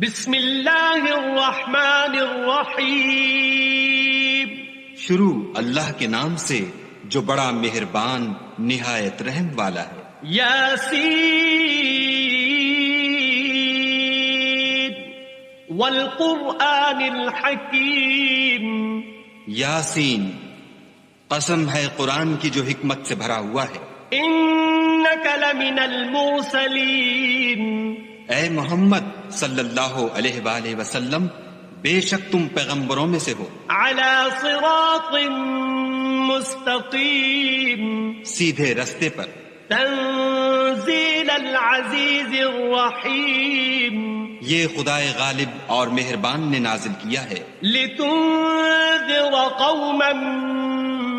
بسم اللہ الرحمن الرحیم. شروع اللہ کے نام سے جو بڑا مہربان نہایت رحم والا ہے. یاسین والقرآن الحکیم. یاسین، قسم ہے قرآن کی جو حکمت سے بھرا ہوا ہے. انک لمن المرسلین. اے محمد صلی اللہ علیہ وآلہ وسلم، بے شک تم پیغمبروں میں سے ہو. علی صراط مستقیم. سیدھے رستے پر. تنزیل العزیز الرحیم. یہ خدائے غالب اور مہربان نے نازل کیا ہے. لتنذر قوما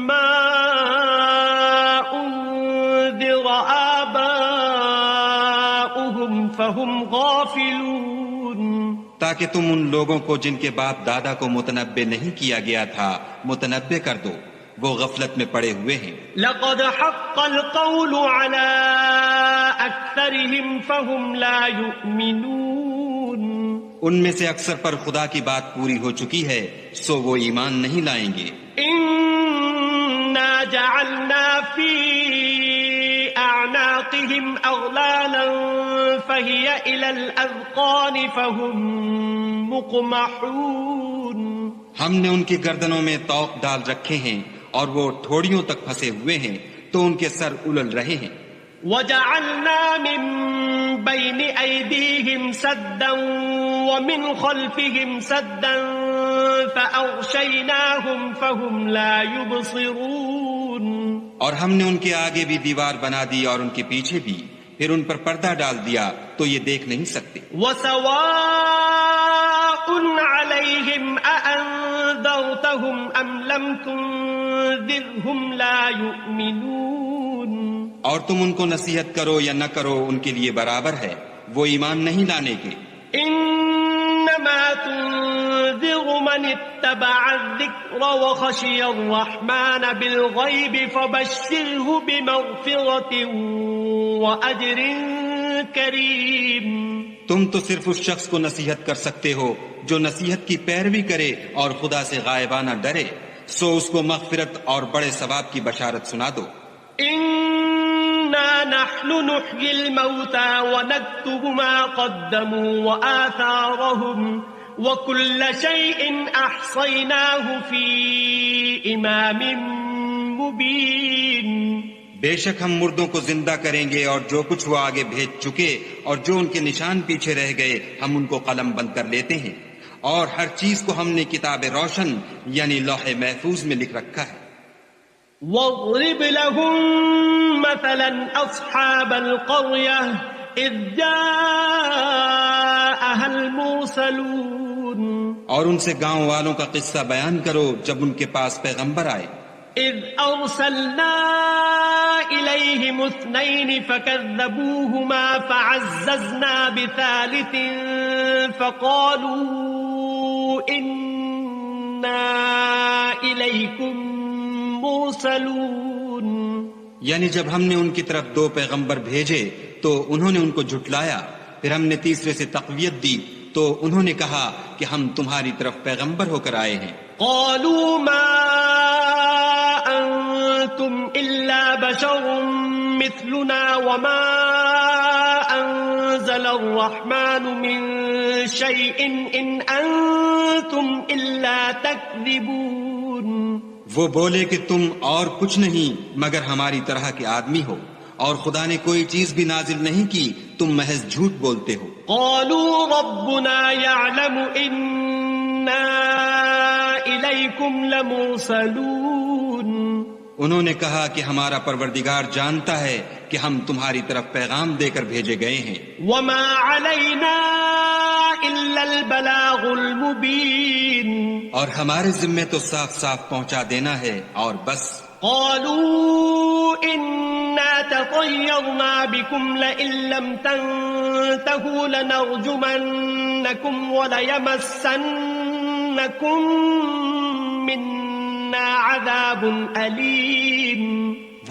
ما انذر آباؤهم فهم غافلون. تاکہ تم ان لوگوں کو جن کے باپ دادا کو متنبع نہیں کیا گیا تھا متنبع کر دو، وہ غفلت میں پڑے ہوئے ہیں. لقد حق القول على اکثرهم فهم لا يؤمنون. ان میں سے اکثر پر خدا کی بات پوری ہو چکی ہے، سو وہ ایمان نہیں لائیں گے. انا جعلنا في اعناقهم اغلالا فهي الى الاذقان فهم مقمحون. ہم نے ان کی گردنوں میں طوق ڈال رکھے ہیں اور وہ ٹھوڑیوں تک پھنسے ہوئے ہیں تو ان کے سر الل رہے ہیں. وجعلنا من بين أيديهم سدا ومن خلفهم سدا فأغشيناهم فهم لا يبصرون. اور ہم نے ان کے آگے بھی دیوار بنا دی اور ان کے پیچھے بھی، پھر ان پر پردہ ڈال دیا تو یہ دیکھ نہیں سکتے. وسواء عليهم أأنذرتهم أم لم تنذرهم لا يؤمنون. اور تم ان کو نصیحت کرو یا نہ کرو ان کے لیے برابر ہے، وہ ایمان نہیں لانے کے. انما تنذر من اتبع الذکر وخشی الرحمن بالغیب فبشره بمغفرة واجر کریم. تم تو صرف اس شخص کو نصیحت کر سکتے ہو جو نصیحت کی پیروی کرے اور خدا سے غائبانہ ڈرے، سو اس کو مغفرت اور بڑے ثواب کی بشارت سنا دو. إنا نحن نحيي الموتى ونكتب ما قدموا وآثارهم وكل شيء أحصيناه في إمام مبين. بے شک ہم مردوں کو زندہ کریں گے اور جو کچھ وہ آگے بھیج چکے اور جو ان کے نشان پیچھے رہ گئے ہم ان کو قلم بند کر لیتے ہیں، اور ہر چیز کو ہم نے کتاب روشن یعنی لوح محفوظ میں لکھ رکھا ہے. واضرب لهم مثلا أصحاب القرية إذ جاءها المرسلون. اور ان سے گاؤں والوں کا قصہ بیان کرو جب ان کے پاس پیغمبر آئے. إذ أرسلنا إليهم اثنين فكذبوهما فعززنا بثالث فقالوا إنا إليكم مرسلون. یعنی جب ہم نے ان کی طرف دو پیغمبر بھیجے تو انہوں نے ان کو جھٹلایا، پھر ہم نے تیسرے سے تقویت دی تو انہوں نے کہا کہ ہم تمہاری طرف پیغمبر ہو کر آئے ہیں. قالوا ما أنتم إلا بشر مثلنا وما أنزل الرحمن من شيء إن أنتم إلا تكذبون. وہ بولے کہ تم اور کچھ نہیں مگر ہماری طرح کے آدمی ہو، اور خدا نے کوئی چیز بھی نازل نہیں کی، تم محض جھوٹ بولتے ہو. قالوا ربنا يعلم إنا إليكم لمرسلون. انہوں نے کہا کہ ہمارا پروردگار جانتا ہے کہ ہم تمہاری طرف پیغام دے کر بھیجے گئے ہیں. وما علينا إلا البلاغ المبين. اور ہمارے ذمے تو صاف صاف پہنچا دینا ہے اور بس. قالوا إنا تطيرنا بكم لئن لم تنتهوا لنرجمنكم وليمسنكم منا عذاب أليم.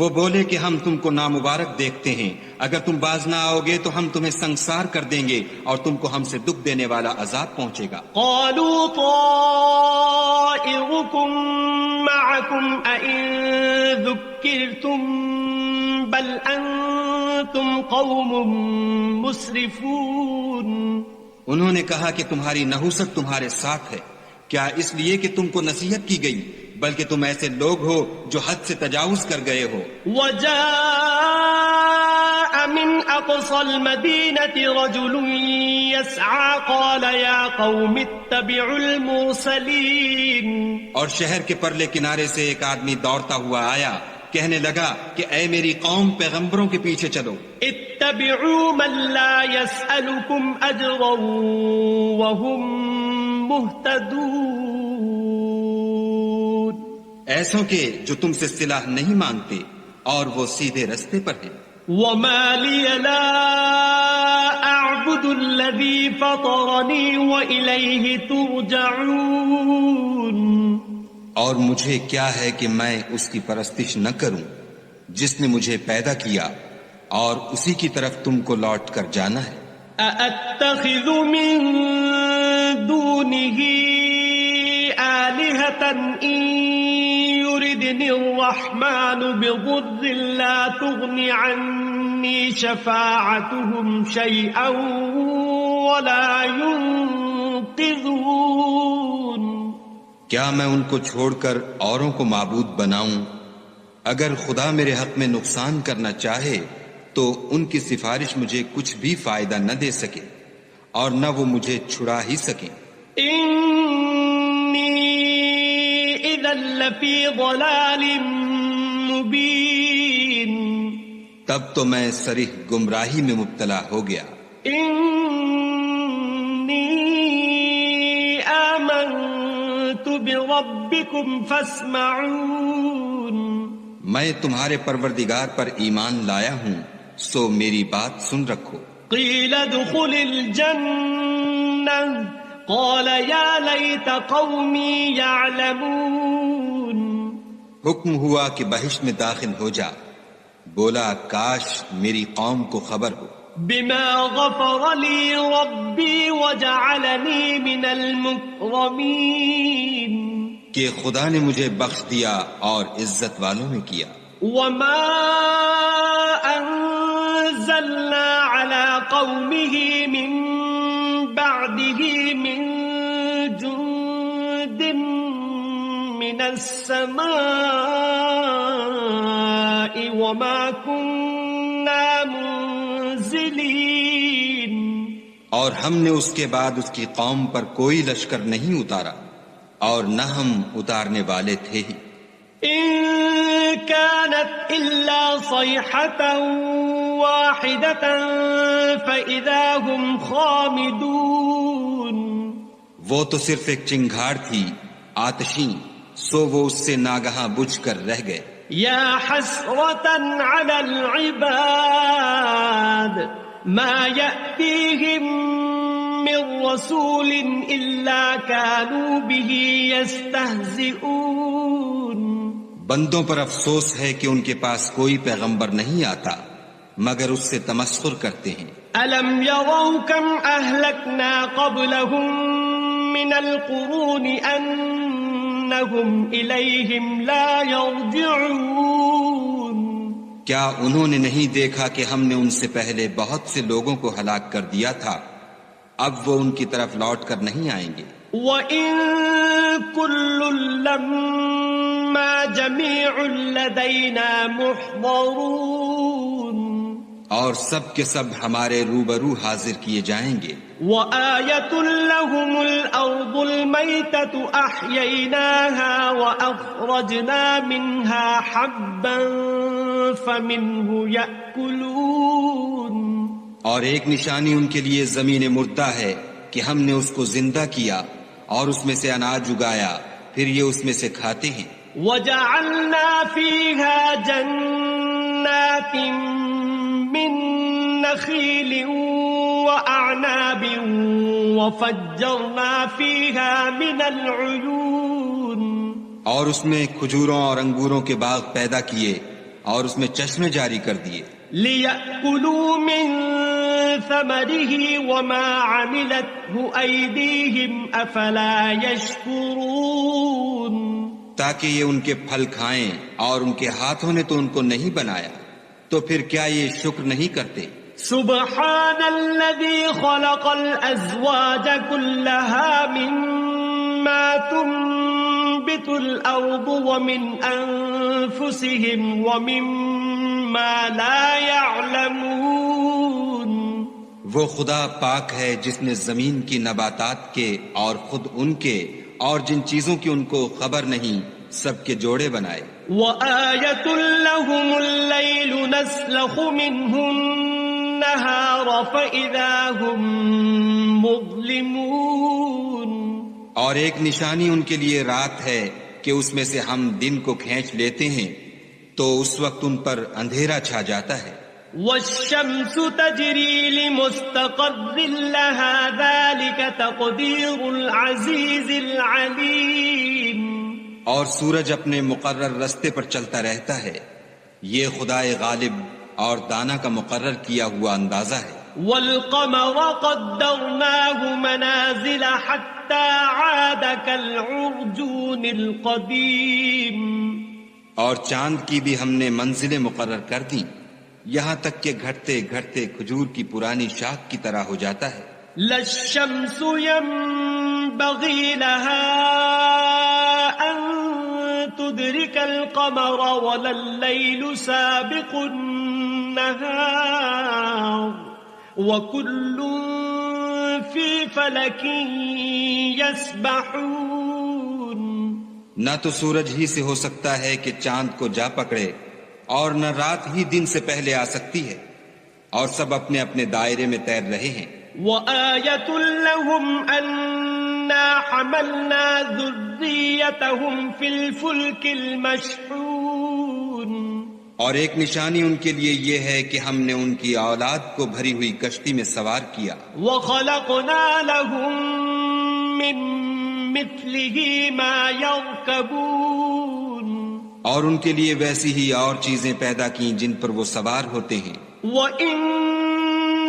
وہ بولے کہ ہم تم کو نامبارک دیکھتے ہیں، اگر تم باز نہ آؤ گے تو ہم تمہیں سنگسار کر دیں گے اور تم کو ہم سے دکھ دینے والا عذاب پہنچے گا۔ قالوا طائركم معكم أئن ذكرتم بل أنتم قوم مسرفون۔ انہوں نے کہا کہ تمہاری نحوست تمہارے ساتھ ہے، کیا اس لیے کہ تم کو نصیحت کی گئی، بلکہ تم ایسے لوگ ہو جو حد سے تجاوز کر گئے ہو۔ وجاء من أقصى المدينة رجل يسعى قال يا قوم اتبعوا المرسلين۔ اور شہر کے پرلے کنارے سے ایک آدمی دوڑتا ہوا آیا، کہنے لگا کہ اے میری قوم، پیغمبروں کے پیچھے چلو۔ اتبعوا من لا يسألكم أجرا وهم مهتدون۔ ایسوں کے جو تم سے صلہ نہیں مانگتے اور وہ سیدھے رستے پر ہیں۔ وما لي لا أعبد الذي فطرني وإليه ترجعون۔ اور مجھے کیا ہے کہ میں اس کی پرستش نہ کروں جس نے مجھے پیدا کیا اور اسی کی طرف تم کو لوٹ کر جانا ہے۔ أأتخذ من دونه آلهة إن يردني الرحمن بضر لا تغن عني شفاعتهم شيئا ولا ينقذون۔ کیا میں ان کو چھوڑ کر اوروں کو معبود بناؤں؟ اگر خدا میرے حق میں نقصان کرنا چاہے تو ان کی سفارش مجھے کچھ بھی فائدہ نہ دے سکے اور نہ وہ مجھے چھڑا ہی سکیں۔ إِذًا لَّفِي ضَلَالٍ مُّبِينٍ۔ تب تو میں صریح گمراہی میں مبتلا ہو گیا۔ إِنِّي آمَنتُ بِرَبِّكُمْ فَاسْمَعُونِ۔ میں تمہارے پروردگار پر ایمان لایا ہوں، سو میری بات سن رکھو۔ قِيلَ ادْخُلِ الْجَنَّةَ قَالَ يَا لَيْتَ قَوْمِي يَعْلَمُونَ۔ حکم ہوا کہ بہشت میں داخل ہو جا، بولا کاش میری قوم کو خبر ہو۔ بِمَا غَفَرَ لِي رَبِّي وَجَعَلَنِي مِنَ الْمُكْرَمِينَ۔ کہ خدا نے مجھے بخش دیا اور عزت والوں میں کیا۔ وَمَا أَنزَلْنَا عَلَى قَوْمِهِ مِن بَعْدِهِ مِن جُندٍ مِّنَ السَّمَاءِ وَمَا كُنَّا مُنزِلِينَ۔ اور ہم نے اس کے بعد اس کی قوم پر کوئی لشکر نہیں اتارا اور نہ ہم اتارنے والے تھے ہی۔ إِن كَانَتْ إِلَّا صَيْحَةً وَاحِدَةً فَإِذَا هُمْ خَامِدُونَ۔ وہ تو صرف ایک چنگھاڑ تھی آتشیں، سو وہ اس سے ناگہاں بجھ کر رہ گئے۔ يَا حَسْرَةً عَلَى الْعِبَادِ مَا يَأْتِيهِم مِّن رَّسُولٍ إِلَّا كَانُوا بِهِ يَسْتَهْزِئُونَ۔ بندوں پر افسوس ہے کہ ان کے پاس کوئی پیغمبر نہیں آتا مگر اس سے تمسخر کرتے ہیں۔ أَلَمْ يَرَوْا كَمْ أَهْلَكْنَا قَبْلَهُم مِّنَ الْقُرُونِ أَنَّهُمْ إِلَيْهِمْ لَا يَرْجِعُونَ۔ کیا انہوں نے نہیں دیکھا کہ ہم نے ان سے پہلے بہت سے لوگوں کو ہلاک کر دیا تھا، اب وہ ان کی طرف لوٹ کر نہیں آئیں گے۔ وَإِن كُلٌّ لَّمَّا جَمِيعٌ لَّدَيْنَا مُحْضَرُونَ۔ اور سب کے سب ہمارے روبرو حاضر کیے جائیں گے۔ وَآيَةٌ لَّهُمُ الْأَرْضُ الْمَيْتَةُ أَحْيَيْنَاهَا وَأَخْرَجْنَا مِنْهَا حَبًّا فَمِنْهُ يَأْكُلُونَ۔ اور ایک نشانی ان کے لیے زمین مردہ ہے کہ ہم نے اس کو زندہ کیا اور اس میں سے اناج اگایا، پھر یہ اس میں سے کھاتے ہیں۔ وَجَعَلْنَا فِيهَا جَنَّاتٍ مِّن نَّخِيلٍ وَأَعْنَابٍ وَفَجَّرْنَا فِيهَا مِنَ الْعُيُونِ۔ اور اس میں کھجوروں اور انگوروں کے باغ پیدا کیے اور اس میں چشمے جاری کر دیے لِيَأْكُلُوا مِن ثَمَرِهِ وَمَا عَمِلَتْهُ أَيْدِيهِمْ أَفَلَا يَشْكُرُونَ تاکہ یہ ان کے پھل کھائیں اور ان کے ہاتھوں نے تو ان کو نہیں بنایا، تو پھر کیا یہ شکر نہیں کرتے؟ سبحان الذي خلق الأزواج كلها مما تنبت الأرض ومن أنفسهم ومما لا يعلمون وہ خدا پاک ہے جس نے زمین کی نباتات کے اور خود ان کے اور جن چیزوں کی ان کو خبر نہیں سب کے جوڑے بنائے وَآيَةٌ لَهُمُ اللَّيْلُ نَسْلَخُ مِنْهُ النَّهَارَ فَإِذَا هُمْ مُظْلِمُونَ اور ایک نشانی ان کے لیے رات ہے کہ اس میں سے ہم دن کو کھینچ لیتے ہیں تو اس وقت ان پر اندھیرا چھا جاتا ہے وَالشَّمْسُ تَجْرِي لِمُسْتَقَرٍّ لَهَا ذَلِكَ تَقْدِيرُ الْعَزِيزِ الْعَلِيمِ اور سورج اپنے مقرر رستے پر چلتا رہتا ہے، یہ خدائے غالب اور دانا کا مقرر کیا ہوا اندازہ ہے وَالْقَمَرَ قَدَّرْنَاهُ مَنَازِلَ حَتَّى عَادَ كَالْعُرْجُونِ الْقَدِيمِ اور چاند کی بھی ہم نے منزلیں مقرر کر دیں یہاں تک کہ گھٹتے گھٹتے کھجور کی پرانی شاخ کی طرح ہو جاتا ہے لَا الشَّمْسُ يَنبَغِي لَهَا أَن تُدْرِكَ الْقَمَرَ وَلَا اللَّيْلُ سَابِقُ النَّهَارِ وَكُلٌّ فِي فَلَكٍ يَسْبَحُونَ نہ تو سورج ہی سے ہو سکتا ہے کہ چاند کو جا پکڑے اور نہ رات ہی دن سے پہلے آ سکتی ہے اور سب اپنے اپنے دائرے میں تیر رہے ہیں وَآيَةٌ لَهُمْ أَنَّا حَمَلْنَا ذُرِّيَّتَهُمْ فِي الْفُلْكِ الْمَشْحُونِ اور ایک نشانی ان کے لیے یہ ہے کہ ہم نے ان کی اولاد کو بھری ہوئی کشتی میں سوار کیا وَخَلَقْنَا لَهُم مِّن مِّثْلِهِ مَا يَرْكَبُونَ اور ان کے لیے ویسی ہی اور چیزیں پیدا کی جن پر وہ سوار ہوتے ہیں وَإِن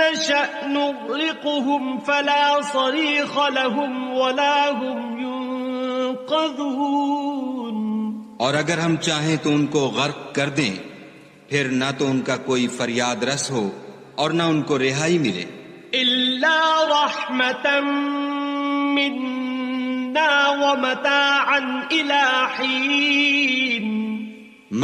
نَّشَأْ نُغْرِقْهُمْ فَلَا صَرِيخَ لَهُمْ وَلَا هُمْ يُنقَذُونَ اور اگر ہم چاہیں تو ان کو غرق کر دیں پھر نہ تو ان کا کوئی فریاد رس ہو اور نہ ان کو رہائی ملے إِلَّا رَحْمَةً مِّنَّا وَمَتَاعًا إِلَى حِينٍ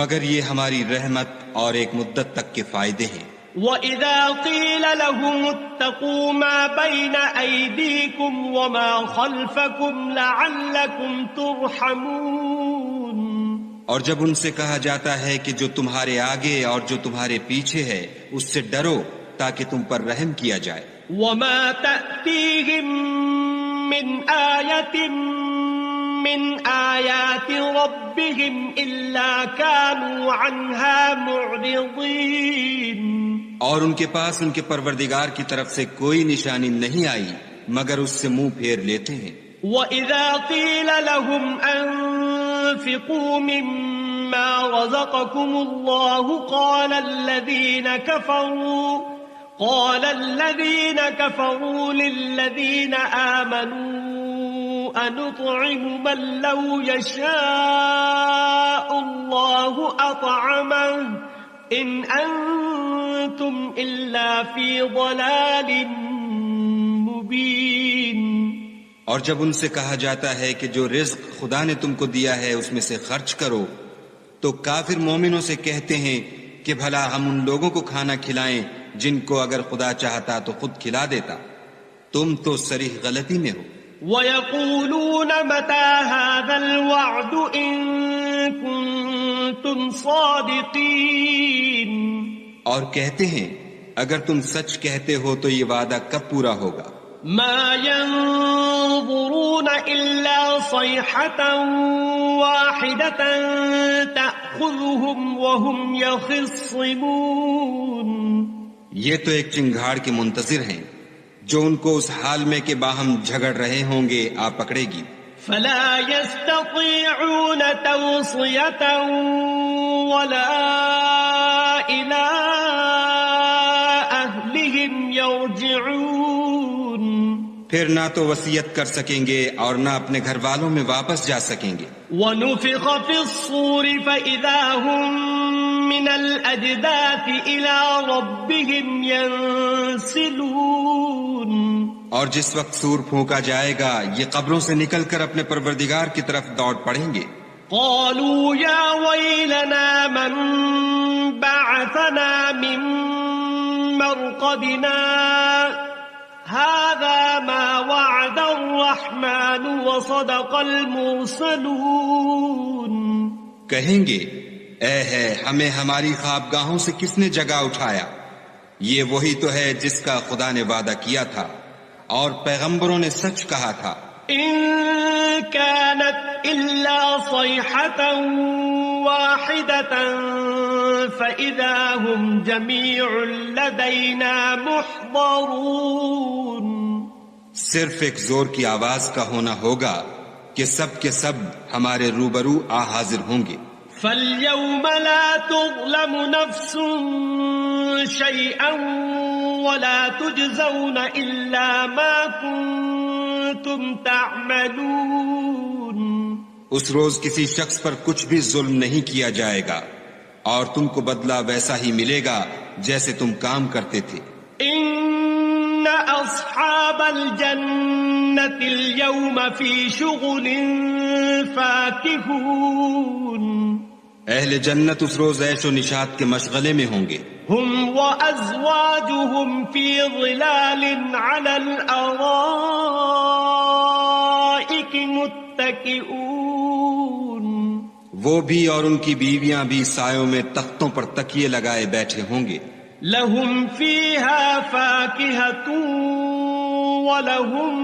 مگر یہ ہماری رحمت اور ایک مدت تک کے فائدے ہیں وَإِذَا قِيلَ لَهُمُ اتَّقُوا مَا بَيْنَ أَيْدِيكُمْ وَمَا خَلْفَكُمْ لَعَلَّكُمْ تُرْحَمُونَ اور جب ان سے کہا جاتا ہے کہ جو تمہارے آگے اور جو تمہارے پیچھے ہے اس سے ڈرو تاکہ تم پر رحم کیا جائے وَمَا تَأْتِيهِم مِّنْ آيَةٍ مِّنْ آيَاتِ رَبِّهِمْ إِلَّا كَانُوا عَنْهَا مُعْرِضِينَ اور ان کے پاس ان کے پروردگار کی طرف سے کوئی نشانی نہیں آئی مگر اس سے منہ پھیر لیتے ہیں وَإِذَا قِيلَ لَهُمْ أَنفِقُوا مِمَّا رَزَقَكُمُ اللَّهُ قَالَ الَّذِينَ كَفَرُوا لِلَّذِينَ آمَنُوا أَنُطْعِمُ مَن لَّوْ يَشَاءُ اللَّهُ أَطْعَمَهُ إِنْ أَنتُمْ إِلَّا فِي ضَلَالٍ مُّبِينٍ اور جب ان سے کہا جاتا ہے کہ جو رزق خدا نے تم کو دیا ہے اس میں سے خرچ کرو تو کافر مومنوں سے کہتے ہیں کہ بھلا ہم ان لوگوں کو کھانا کھلائیں جن کو اگر خدا چاہتا تو خود کھلا دیتا تم تو صریح غلطی میں ہو وَيَقُولُونَ مَتَى هَذَا الْوَعْدُ إِن كُنتُمْ صَادِقِينَ اور کہتے ہیں اگر تم سچ کہتے ہو تو یہ وعدہ کب پورا ہوگا مَا يَنظُرُونَ إِلَّا صَيْحَةً وَاحِدَةً تَأْخُذُهُمْ وَهُمْ يَخِصِّمُونَ یہ تو ایک چنگھاڑ کے منتظر ہیں جو ان کو اس حال میں کہ باہم جھگڑ رہے ہوں گے آ پکڑے گی فَلَا يَسْتَطِيعُونَ تَوْصِيَةً ولا إلى أهلهم يرجعون. پھر نہ تو وصیت کر سکیں گے اور نہ اپنے گھر والوں میں واپس جا سکیں گے. ونفخ في الصور فإذا هم من الأجداث إلى ربهم ينسلون. اور جس وقت سور پھونکا جائے گا یہ قبروں سے نکل کر اپنے پروردگار کی طرف دوڑ پڑیں گے. قالوا يا ويلنا من بعثنا من مرقدنا هذا ما وعد الرحمن وصدق المرسلون. کہیں گے اے ہے ہمیں ہماری خوابگاہوں سے کس نے جگا اٹھایا، یہ وہی تو ہے جس کا خدا نے وعدہ کیا تھا اور پیغمبروں نے سچ کہا تھا. إن كانت إلا صيحة واحدة فإذا هم جميع لدينا محضرون. صرف ایک زور کی آواز کا ہونا ہوگا کہ سب کے سب ہمارے روبرو آ حاضر ہوں گے. فاليوم لا تظلم نفس شيئا ولا تجزون إلا ما كنتم تعملون. اس روز کسی شخص پر کچھ بھی ظلم نہیں کیا جائے گا اور تم کو بدلہ ویسا ہی ملے گا جیسے تم کام کرتے تھے. إن أصحاب الجنة اليوم في شغل فاكهون. اہل جنت اس روز عیش و نشاط کے مشغلے میں ہوں گے. هم وأزواجهم في ظلال على الأرائك متكئون. وہ بھی اور ان کی بیویاں بھی سایوں میں تختوں پر تکیے لگائے بیٹھے ہوں گے. لهم فيها فاكهة ولهم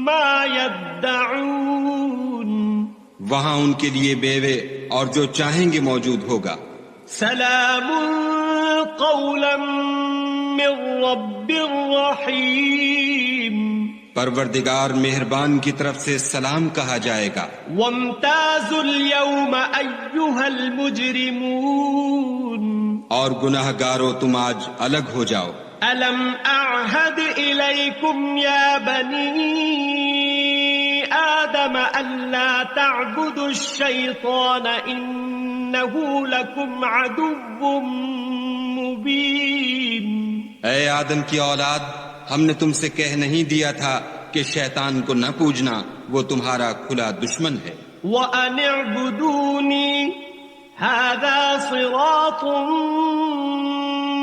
ما يدعون. وہاں ان کے لیے بیوے اور جو چاہیں گے موجود ہوگا. سلام قولا من رب رحیم. پروردگار مہربان کی طرف سے سلام کہا جائے گا. وامتازوا اليوم أيها المجرمون. اور گناہ گارو تم آج الگ ہو جاؤ. ألم أعهد إليكم يا بني آدم ألا تعبدوا الشيطان إنه لكم عدو مبين. اے آدم کی اولاد، ہم نے تم سے کہہ نہیں دیا تھا کہ شیطان کو نہ پوجنا، وہ تمہارا کھلا دشمن ہے. وَأَنِ اعْبُدُونِي هَذَا صِرَاطٌ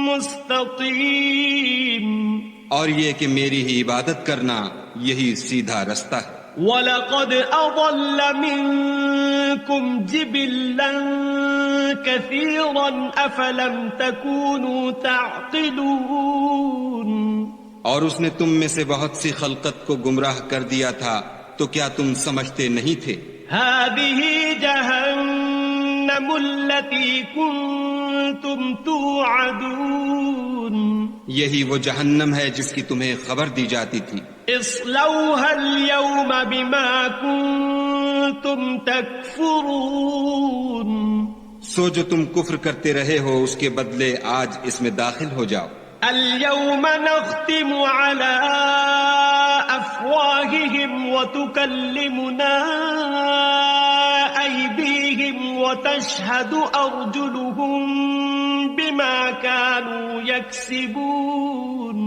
مُسْتَقِيمٌ. اور یہ کہ میری ہی عبادت کرنا یہی سیدھا رستہ ہے. وَلَقَدْ أَضَلَّ مِنكُمْ جِبِلًّا كَثِيرًا أَفَلَمْ تَكُونُوا تَعْقِلُونَ. اور اس نے تم میں سے بہت سی خلقت کو گمراہ کر دیا تھا تو کیا تم سمجھتے نہیں تھے؟ هَذِهِ جَهَنَّمُ الَّتِي كُنتُمْ تُوعَدُونَ. یہی وہ جہنم ہے جس کی تمہیں خبر دی جاتی تھی. اصلوها اليوم بما كنتم تكفرون. سو جو تم کفر کرتے رہے ہو اس کے بدلے آج اس میں داخل ہو جاؤ. اليوم نختم على أفواههم وتكلمنا أيديهم وتشهد أرجلهم بما كانوا يكسبون.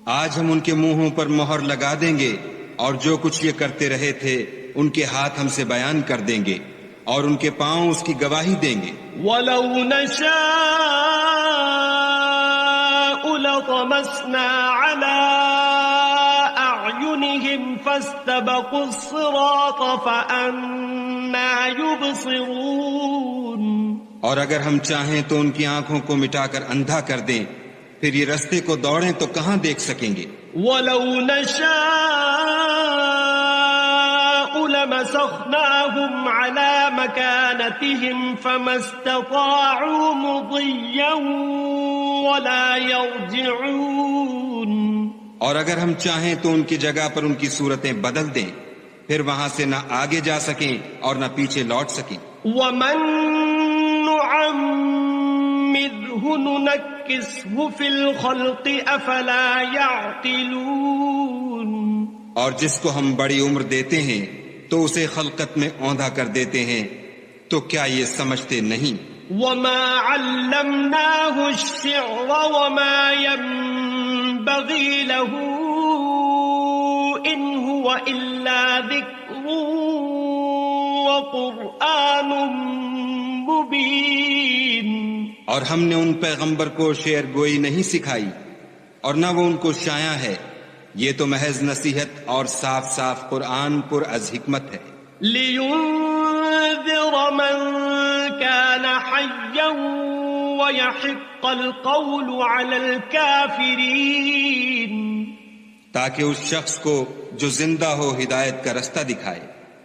آج ہم ان کے منہوں پر مہر لگا دیں گے اور جو کچھ یہ کرتے رہے تھے ان کے ہاتھ ہم سے بیان کر دیں گے اور ان کے پاؤں اس کی گواہی دیں گے. وَلَوْ نَشَاءُ لَطَمَسْنَا عَلَىٰ أَعْيُنِهِمْ فَاسْتَبَقُوا الصِّرَاطَ فَأَنَّىٰ يُبْصِرُونَ. اور اگر ہم چاہیں تو ان کی آنکھوں کو مٹا کر اندھا کر دیں، پھر یہ رستے کو دوڑیں تو کہاں دیکھ سکیں گے. وَلَوْ نَشَاءُ لَمَسَخْنَاهُمْ عَلَىٰ مَكَانَتِهِمْ فَمَا اسْتَطَاعُوا مُضِيًّا وَلَا يَرْجِعُونَ. اور اگر ہم چاہیں تو ان کی جگہ پر ان کی صورتیں بدل دیں، پھر وہاں سے نہ آگے جا سکیں اور نہ پیچھے لوٹ سکیں. وَمَن نعمره ننكسه في الخلق أفلا يعقلون. اور جس کو ہم بڑی عمر دیتے ہیں تو اسے خلقت میں اوندھا کر دیتے ہیں، تو کیا یہ سمجھتے نہیں؟ وما علمناه الشعر وما ينبغي له إن هو إلا ذكر وقرآن مبين. اور ہم نے ان پیغمبر کو شعر گوئی نہیں سکھائی اور نہ وہ ان کو شایع ہے، یہ تو محض نصیحت اور صاف صاف قرآن پر از حکمت ہے. لينذر من كان حيا ويحق القول على الكافرين. تاکہ اس شخص کو جو زندہ ہو ہدایت کا رستہ دکھائے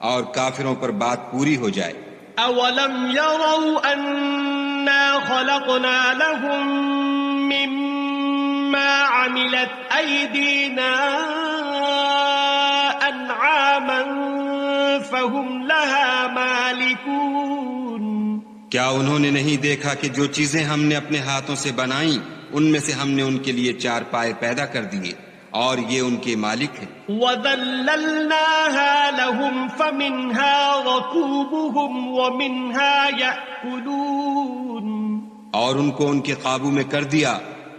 اور کافروں پر بات پوری ہو جائے. اولم يروا انا خلقنا لهم مما عملت ايدينا انعاما فهم لها مالكون. کیا انہوں نے نہیں دیکھا کہ جو چیزیں ہم نے اپنے ہاتھوں سے بنائیں ان میں سے ہم نے ان کے لیے چار پائے پیدا کر دیے اور یہ ان کے مالک ہیں. وَذَلَّلْنَاهَا لَهُمْ فَمِنْهَا رَكُوبُهُمْ وَمِنْهَا يَأْكُلُونَ. اور ان کو ان کے قابو میں کر دیا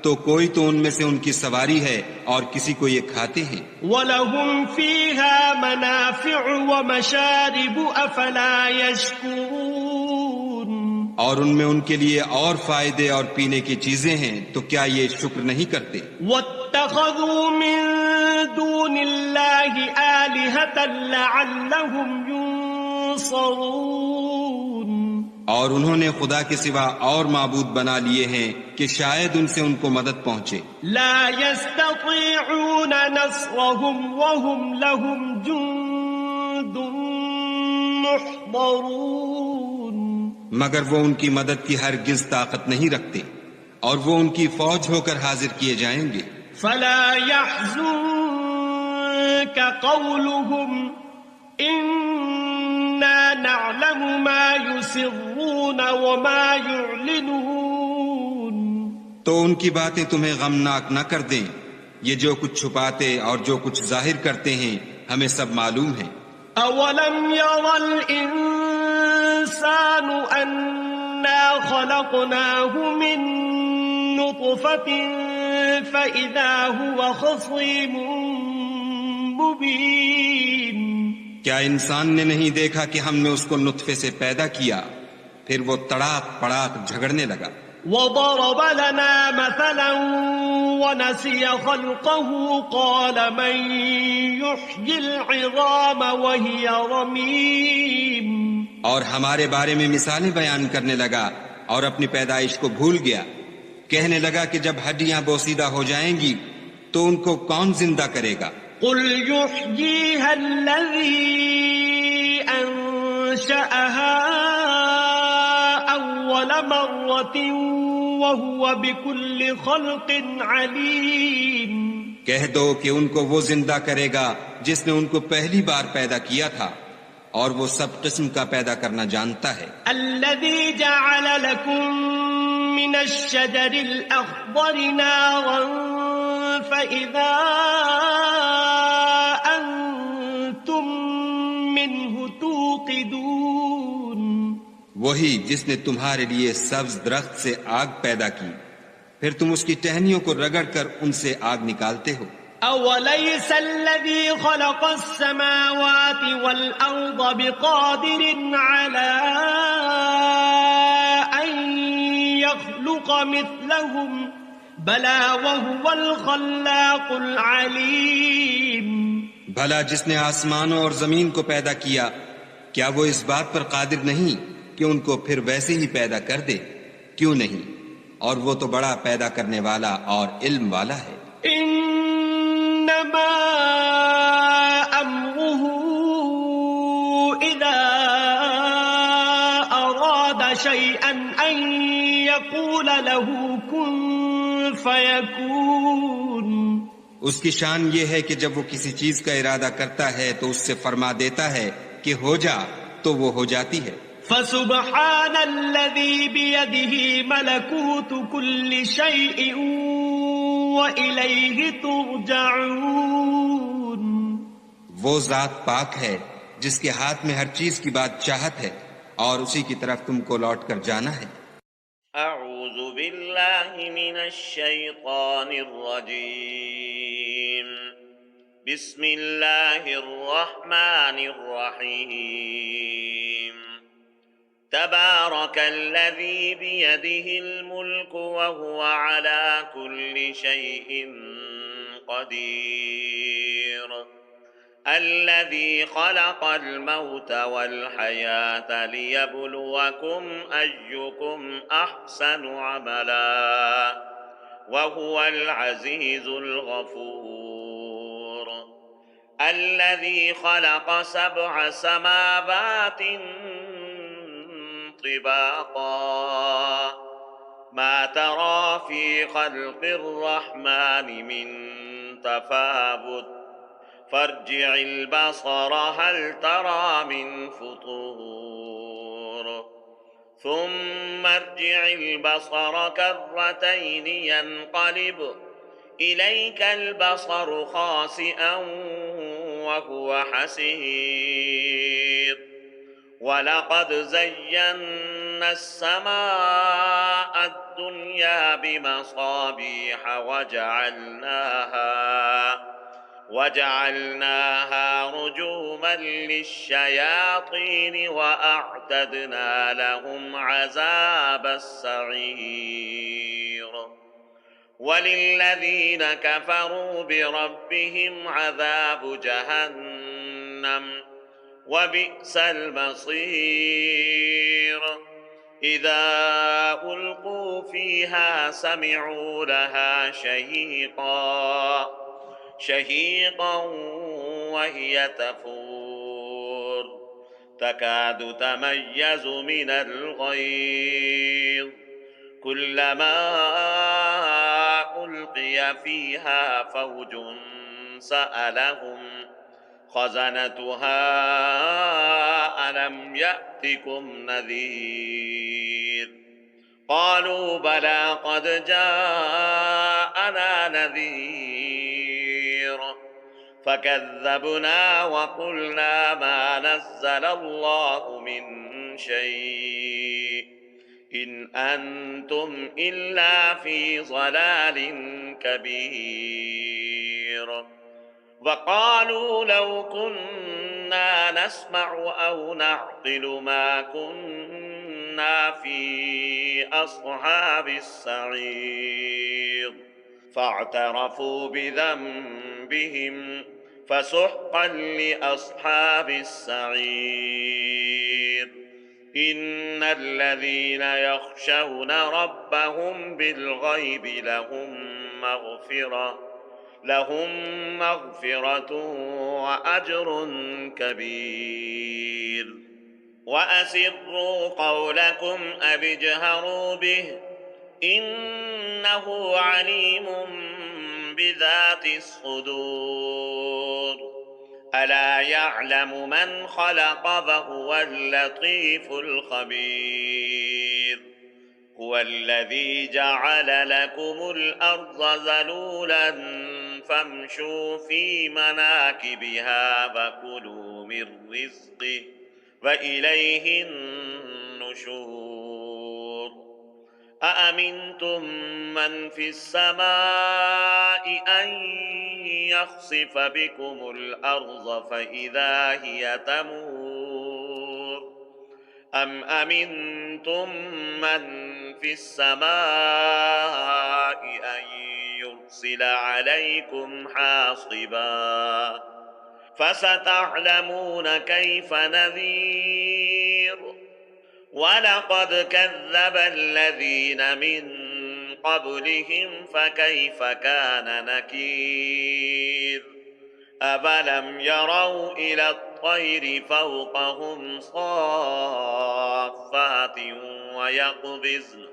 تو کوئی تو ان میں سے ان کی سواری ہے اور کسی کو یہ کھاتے ہیں. وَلَهُمْ فِيهَا مَنَافِعُ وَمَشَارِبُ أَفَلَا يَشْكُرُونَ. اور ان میں ان کے لیے اور فائدے اور پینے کی چیزیں ہیں تو کیا یہ شکر نہیں کرتے؟ وَاتَّخَذُوا مِن دُونِ اللَّهِ آلِهَةً لَعَلَّهُمْ يُنصَرُونَ. اور انہوں نے خدا کے سوا اور معبود بنا لیے ہیں کہ شاید ان سے ان کو مدد پہنچے. لا يستطيعون نصرهم وهم لهم جند محضرون. مگر وہ ان کی مدد کی ہرگز طاقت نہیں رکھتے اور وہ ان کی فوج ہو کر حاضر کیے جائیں گے. فلا يحزنك قولهم إنا نعلم ما يسرون وما يعلنون. تو ان کی باتیں تمہیں غمناک نہ کر دیں، یہ جو کچھ چھپاتے اور جو کچھ ظاہر کرتے ہیں ہمیں سب معلوم ہے. اولم ير الانسان انا خلقناه من نطفة فاذا هو خصيم مبين. کیا انسان نے نہیں دیکھا کہ ہم نے اس کو نطفے سے پیدا کیا پھر وہ تڑاک پڑاک جھگڑنے لگا. وضرب لنا مثلا ونسي خلقه قال من يحيي العظام وهي رميم. اور ہمارے بارے میں مثالیں بیان کرنے لگا اور اپنی پیدائش کو بھول گیا. کہنے لگا کہ جب ہڈیاں بوسیدہ ہو جائیں گی تو ان کو کون زندہ کرے گا؟ قل يحييها الذي أنشأها أول مرة وهو بكل خلق عليم. کہہ دو کہ ان کو وہ زندہ کرے گا جس نے ان کو پہلی بار پیدا کیا تھا اور وہ سب قسم کا پیدا کرنا جانتا ہے. الذي جعل لكم من الشجر الأخضر نارا فإذا أنتم منه توقدون. وہی جس نے تمہارے لیے سبز درخت سے آگ پیدا کی پھر تم اس کی ٹہنیوں کو رگڑ کر ان سے آگ نکالتے ہو. أوليس الذي خلق السماوات والأرض بقادر على أن يخلق مثلهم بلى وهو الخلاق العليم. بھلا جس نے آسمانوں اور زمین کو پیدا کیا کیا وہ اس بات پر قادر نہیں کہ ان کو پھر ویسے ہی پیدا کر دے؟ کیوں نہیں، اور وہ تو بڑا پیدا کرنے والا اور علم والا ہے. انما امره اذا اراد شيئا ان يقول له كن فيكون. اس کی شان یہ ہے کہ جب وہ کسی چیز کا ارادہ کرتا ہے تو اس سے فرما دیتا ہے کہ ہو جا، تو وہ ہو جاتی ہے. فسبحان الذي بيده ملكوت كل شيء وإليه ترجعون. وہ ذات پاک ہے جس کے ہاتھ میں ہر چیز کی بادشاہت ہے اور اسی کی طرف تم کو لوٹ کر جانا ہے. اعوذ باللہ من الشیطان الرجیم. بسم اللہ الرحمن الرحیم. تبارک الذی بیدہ الملک وهو على كل شیء قدیر. الذي خلق الموت والحياة ليبلوكم أيكم أحسن عملا وهو العزيز الغفور. الذي خلق 7 سماوات طباقا ما ترى في خلق الرحمن من تفاوت فارجع البصر هل ترى من فطور. ثم ارجع البصر كرتين ينقلب إليك البصر خاسئا وهو حسير. ولقد زينا السماء الدنيا بمصابيح وجعلناها رجوما للشياطين وأعتدنا لهم عذاب السعير. وللذين كفروا بربهم عذاب جهنم وبئس المصير. إذا ألقوا فيها سمعوا لها شهيقا وهي تفور تكاد تميز من الغيظ. كلما ألقي فيها فوج سألهم خزنتها ألم يأتكم نذير. قالوا بلى قد جاءنا نذير فكذبنا وقلنا ما نزل الله من شيء إن أنتم إلا في ضلال كبير. وقالوا لو كنا نسمع أو نعقل ما كنا في أصحاب السعير. فاعترفوا بذنبهم فسحقا لأصحاب السعير. إن الذين يخشون ربهم بالغيب لهم مغفرة وأجر كبير. وأسروا قولكم أو اجهروا به إنه عليم بذات الصدور. ألا يعلم من خلق وهو اللطيف الخبير. هو الذي جعل لكم الأرض ذلولا فامشوا في مناكبها وكلوا من رزقه وإليه النشور. أأمنتم من في السماء أن يخسف بكم الأرض فإذا هي تمور أم أمنتم من في السماء أن يرسل عليكم حاصبا فستعلمون كيف نذير. ولقد كذب الذين من قبلهم فكيف كان نكير. أفلم يروا إلى الطير فوقهم صافات ويقبضن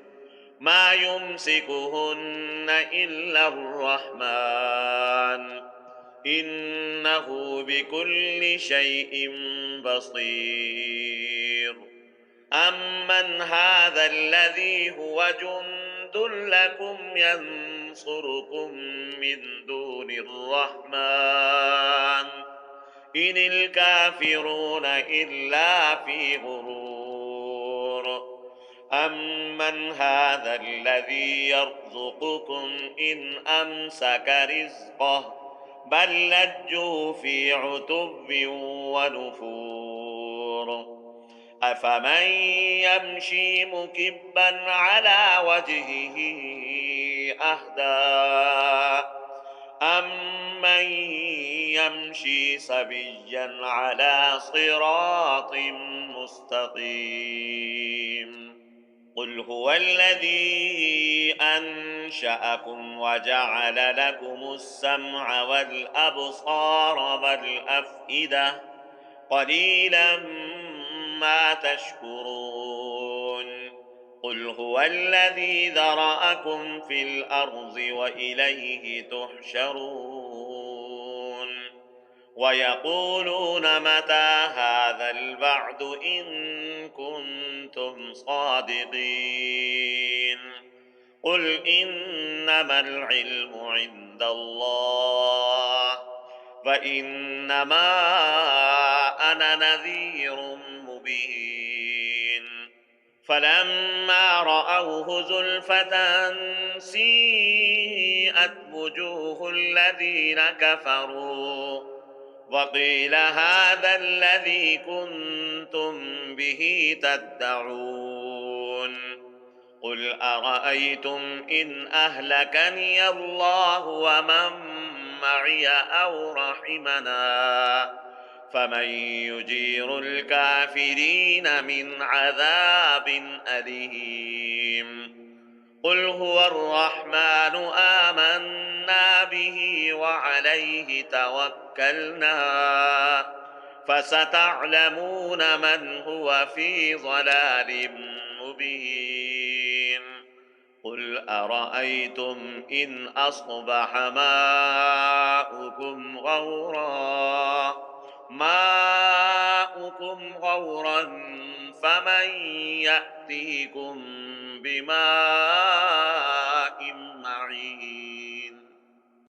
ما يمسكهن إلا الرحمن إنه بكل شيء بصير. أَمَّنْ هَذَا الَّذِي هُوَ جُندٌ لَكُمْ يَنصُرُكُم مِّن دُونِ الرَّحْمَٰنِ إِنِ الْكَافِرُونَ إِلَّا فِي غُرُورٍ أَمَّنْ هَذَا الَّذِي يَرْزُقُكُمْ إِنْ أَمْسَكَ رِزْقَهُ بَل لَّجُّوا فِي عُتُوٍّ وَنُفُورٍ أَفَمَن يَمْشِي مُكِبًّا عَلَىٰ وَجْهِهِ أَهْدَىٰ أَمَّن يَمْشِي سَوِيًّا عَلَىٰ صِرَاطٍ مُّسْتَقِيمٍ قُلْ هُوَ الَّذِي أَنشَأَكُمْ وَجَعَلَ لَكُمُ السَّمْعَ وَالْأَبْصَارَ وَالْأَفْئِدَةَ قَلِيلًا مَّا تَشْكُرُونَ قُلْ هُوَ الَّذِي ذَرَأَكُمْ فِي الْأَرْضِ وَإِلَيْهِ تُحْشَرُونَ وَيَقُولُونَ مَتَىٰ هَٰذَا الْوَعْدُ إِن كُنتُمْ صَادِقِينَ قُلْ إِنَّمَا الْعِلْمُ عِندَ اللَّهِ وَإِنَّمَا أَنَا نَذِيرٌ مُّبِينٌ فَلَمَّا رَأَوْهُ زُلْفَةً سِيئَتْ وُجُوهُ الَّذِينَ كَفَرُوا وَقِيلَ هَٰذَا الَّذِي كُنتُم بِهِ تَدَّعُونَ قُلْ أَرَأَيْتُمْ إِنْ أَهْلَكَنِيَ اللَّهُ وَمَن مَّعِيَ أَوْ رَحِمَنَا فَمَن يُجِيرُ الْكَافِرِينَ مِنْ عَذَابٍ أَلِيمٍ قُلْ هُوَ الرَّحْمَٰنُ آمَنَّا بِهِ وَعَلَيْهِ تَوَكَّلْنَا فَسَتَعْلَمُونَ مَنْ هُوَ فِي ضَلَالٍ مُّبِينٍ قُلْ أَرَأَيْتُمْ إِنْ أَصْبَحَ مَاؤُكُمْ غَوْرًا فَمَن يَأْتِيكُم بِمَاءٍ